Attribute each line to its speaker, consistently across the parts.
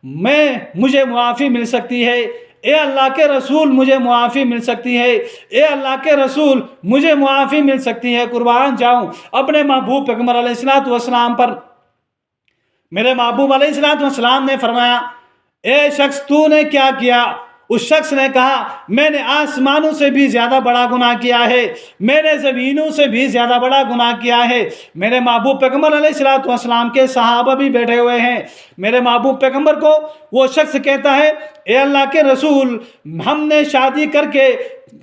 Speaker 1: مجھے معافی مل سکتی ہے، اے اللہ کے رسول مجھے معافی مل سکتی ہے، اے اللہ کے رسول مجھے معافی مل سکتی ہے۔ قربان جاؤں اپنے محبوب پیغمبر علیہ الصلوۃ والسلام پر۔ میرے محبوب علیہ الصلوۃ والسلام نے فرمایا، اے شخص تو نے کیا کیا؟ اس شخص نے کہا، میں نے آسمانوں سے بھی زیادہ بڑا گناہ کیا ہے، میں نے زمینوں سے بھی زیادہ بڑا گناہ کیا ہے۔ میرے محبوب پیغمبر علیہ الصلوۃ والسلام کے صحابہ بھی بیٹھے ہوئے ہیں۔ میرے محبوب پیغمبر کو وہ شخص کہتا ہے، اے اللہ کے رسول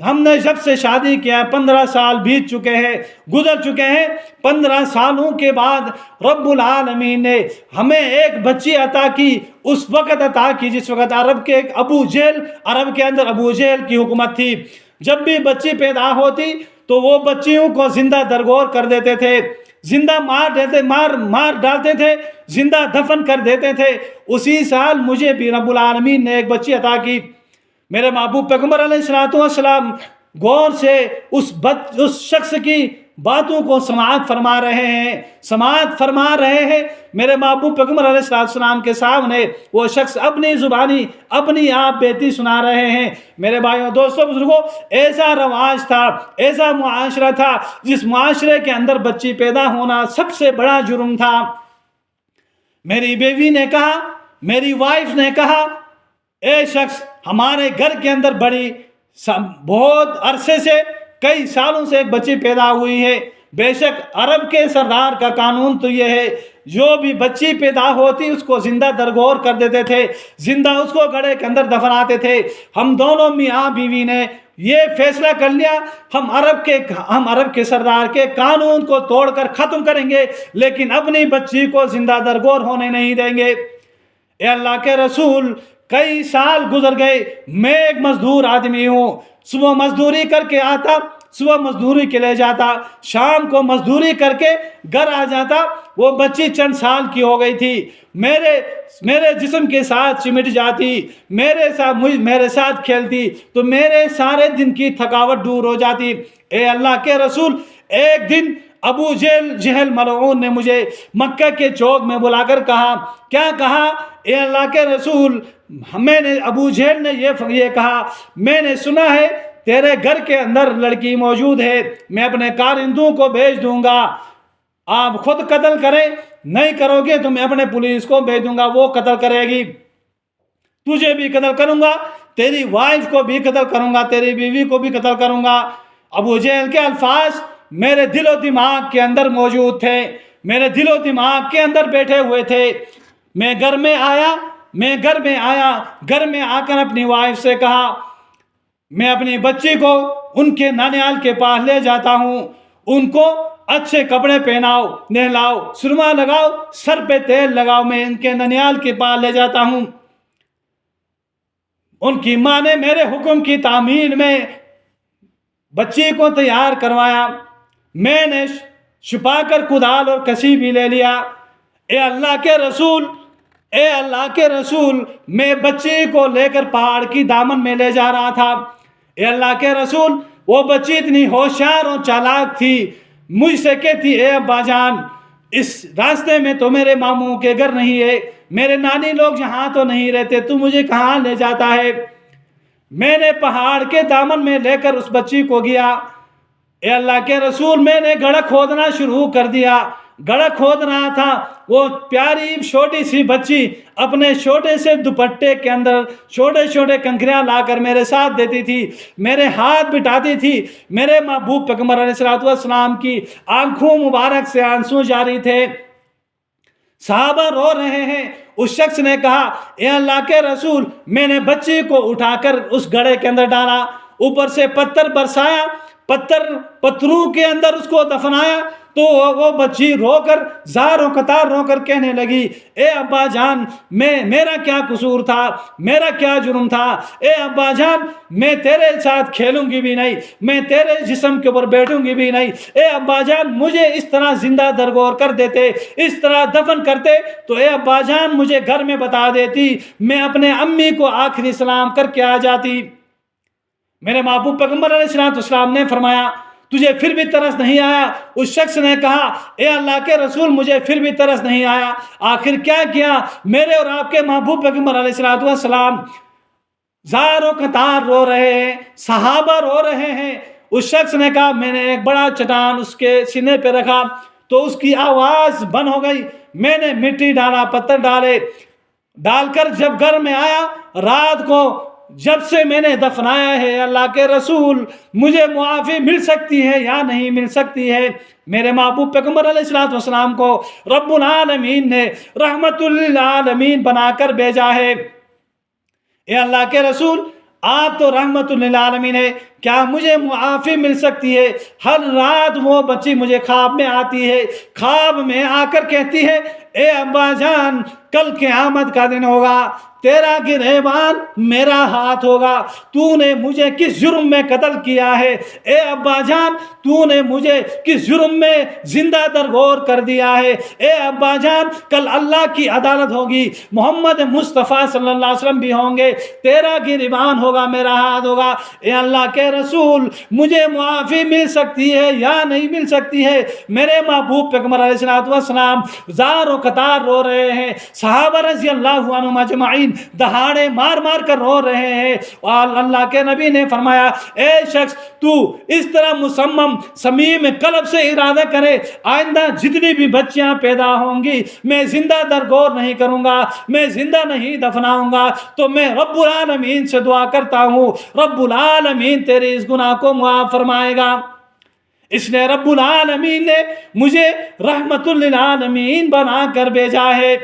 Speaker 1: ہم نے جب سے شادی کیا 15 سال بیت چکے ہیں، گزر چکے ہیں۔ 15 سالوں کے بعد رب العالمین نے ہمیں ایک بچی عطا کی، اس وقت عطا کی جس وقت عرب کے اندر ابو جہل کی حکومت تھی۔ جب بھی بچی پیدا ہوتی تو وہ بچیوں کو زندہ درگور کر دیتے تھے، زندہ مار ڈالتے تھے، زندہ دفن کر دیتے تھے۔ اسی سال مجھے بھی رب العالمین نے ایک بچی عطا کی۔ میرے محبوب پیغمبر علیہ الصلوۃ والسلام غور سے اس شخص کی باتوں کو سماعت فرما رہے ہیں۔ میرے محبوب پیغمبر علیہ الصلوۃ والسلام کے سامنے وہ شخص اپنی زبانی اپنی آپ بیتی سنا رہے ہیں۔ میرے بھائیوں دوستوں بزرگوں، ایسا رواج تھا، ایسا معاشرہ تھا جس معاشرے کے اندر بچی پیدا ہونا سب سے بڑا جرم تھا۔ میری بیوی نے کہا، میری وائف نے کہا، اے شخص ہمارے گھر کے اندر بہت عرصے سے کئی سالوں سے ایک بچی پیدا ہوئی ہے۔ بے شک عرب کے سردار کا قانون تو یہ ہے، جو بھی بچی پیدا ہوتی اس کو زندہ درگور کر دیتے تھے، زندہ اس کو گڑھے کے اندر دفناتے تھے۔ ہم دونوں میاں بیوی نے یہ فیصلہ کر لیا، ہم عرب کے سردار کے قانون کو توڑ کر ختم کریں گے، لیکن اپنی بچی کو زندہ درگور ہونے نہیں دیں گے۔ اے اللہ کے رسول، کئی سال گزر گئے، میں ایک مزدور آدمی ہوں، صبح مزدوری کر کے آتا، صبح مزدوری کے لے جاتا، شام کو مزدوری کر کے گھر آ جاتا۔ وہ بچی چند سال کی ہو گئی تھی، میرے جسم کے ساتھ چمٹ جاتی، میرے ساتھ کھیلتی تو میرے سارے دن کی تھکاوٹ دور ہو جاتی۔ اے اللہ کے رسول، ایک دن ابو جہل ملعون نے مجھے مکہ کے چوک میں بلا کر کہا، کیا کہا؟ اے اللہ کے رسول، ابو جہل نے یہ کہا، میں نے سنا ہے تیرے گھر کے اندر لڑکی موجود ہے، میں اپنے کارندوں کو بھیج دوں گا، آپ خود قتل کریں، نہیں کرو گے تو میں اپنے پولیس کو بھیج دوں گا، وہ قتل کرے گی، تجھے بھی قتل کروں گا، تیری وائف کو بھی قتل کروں گا، تیری بیوی کو بھی قتل کروں گا۔ ابو جہل کے الفاظ میرے دل و دماغ کے اندر موجود تھے، میرے دل و دماغ کے اندر بیٹھے ہوئے تھے۔ میں گھر میں آیا، گھر میں آ کر اپنی وائف سے کہا، میں اپنی بچی کو ان کے نانیال کے پاس لے جاتا ہوں، ان کو اچھے کپڑے پہناؤ، نہلاؤ، سرما لگاؤ، سر پہ تیل لگاؤ، میں ان کے نانیال کے پاس لے جاتا ہوں۔ ان کی ماں نے میرے حکم کی تعمیل میں بچی کو تیار کروایا، میں نے چھپا کر کدال اور کسی بھی لے لیا۔ اے اللہ کے رسول، میں بچی کو لے کر پہاڑ کی دامن میں لے جا رہا تھا۔ اے اللہ کے رسول، وہ بچی اتنی ہوشیار اور چالاک تھی، مجھ سے کہتی، اے ابا جان، اس راستے میں تو میرے ماموں کے گھر نہیں ہے، میرے نانی لوگ یہاں تو نہیں رہتے، تو مجھے کہاں لے جاتا ہے؟ میں نے پہاڑ کے دامن میں لے کر اس بچی کو گیا۔ اے اللہ کے رسول، میں نے گڑھا کھودنا شروع کر دیا، گڑھا کھود رہا تھا، وہ پیاری چھوٹی سی بچی اپنے چھوٹے سے دوپٹے کے اندر چھوٹے چھوٹے کنکریاں لا کر میرے ساتھ دیتی تھی، میرے ہاتھ بٹاتی تھی۔ میرے محبوب پیغمبر علیہ السلام کی آنکھوں مبارک سے آنسو جاری تھے، صحابہ رو رہے ہیں۔ اس شخص نے کہا، اے اللہ کے رسول، میں نے بچی کو اٹھا کر اس گڑھے کے اندر ڈالا، اوپر سے پتھر برسایا، پتھروں کے اندر اس کو دفنایا، تو وہ بچی رو کر زار و قطار رو کر کہنے لگی، اے ابا جان، میرا کیا قصور تھا، میرا کیا جرم تھا؟ اے ابا جان، میں تیرے ساتھ کھیلوں گی بھی نہیں، میں تیرے جسم کے اوپر بیٹھوں گی بھی نہیں۔ اے ابا جان، مجھے اس طرح زندہ درگور کر دیتے، اس طرح دفن کرتے تو اے ابا جان مجھے گھر میں بتا دیتی، میں اپنے امی کو آخری سلام کر کے آ جاتی۔ میرے محبوب پیغمبر علیہ السلام نے فرمایا، تجھے پھر بھی ترس نہیں آیا؟ اس شخص نے کہا اے اللہ کے رسول مجھے پھر بھی ترس نہیں آیا۔ آخر کیا کیا؟ میرے اور آپ کے محبوب پیغمبر علیہ السلام زاروں قطار رو رہے ہیں، صحابہ رو رہے ہیں۔ اس شخص نے کہا میں نے ایک بڑا چٹان اس کے سینے پہ رکھا تو اس کی آواز بند ہو گئی، میں نے مٹی ڈالا، پتھر ڈال کر جب گھر میں آیا، رات کو جب سے میں نے دفنایا ہے، اللہ کے رسول مجھے معافی مل سکتی ہے یا نہیں مل سکتی ہے؟ میرے محبوب پیغمبر علیہ السلام کو رب العالمین نے رحمت للعالمین بنا کر بھیجا ہے۔ اے اللہ کے رسول آپ تو رحمت للعالمین ہے، کیا مجھے معافی مل سکتی ہے؟ ہر رات وہ بچی مجھے خواب میں آتی ہے، خواب میں آ کر کہتی ہے اے ابا جان کل قیامت کا دن ہوگا، تیرا گریبان میرا ہاتھ ہوگا، تو نے مجھے کس جرم میں قتل کیا ہے؟ اے ابا جان تو نے مجھے کس جرم میں زندہ درگور کر دیا ہے؟ اے ابا جان کل اللہ کی عدالت ہوگی، محمد مصطفیٰ صلی اللہ علیہ وسلم بھی ہوں گے، تیرا گریبان ہوگا میرا ہاتھ ہوگا، اے اللہ کے رسول مجھے معافی مل سکتی ہے یا نہیں مل سکتی ہے؟ میرے محبوب پیغمبر علیہ السلام زار و قطار رو رہے ہیں، صحابہ رضی اللہ عنہم اجمعین دہاڑے مار مار کر رو رہے ہیں، اور اللہ کے نبی نے فرمایا اے شخص تو اس طرح مصمم صمیم قلب سے ارادہ کرے آئندہ جتنی بھی بچیاں پیدا ہوں گی میں زندہ درگور نہیں کروں گا، میں زندہ نہیں دفناؤں گا، تو میں رب العالمین سے دعا کرتا ہوں رب العالمین تیرے اس گناہ کو معاف فرمائے گا۔ اس لیے رب العالمین نے مجھے رحمت للعالمین بنا کر بھیجا ہے۔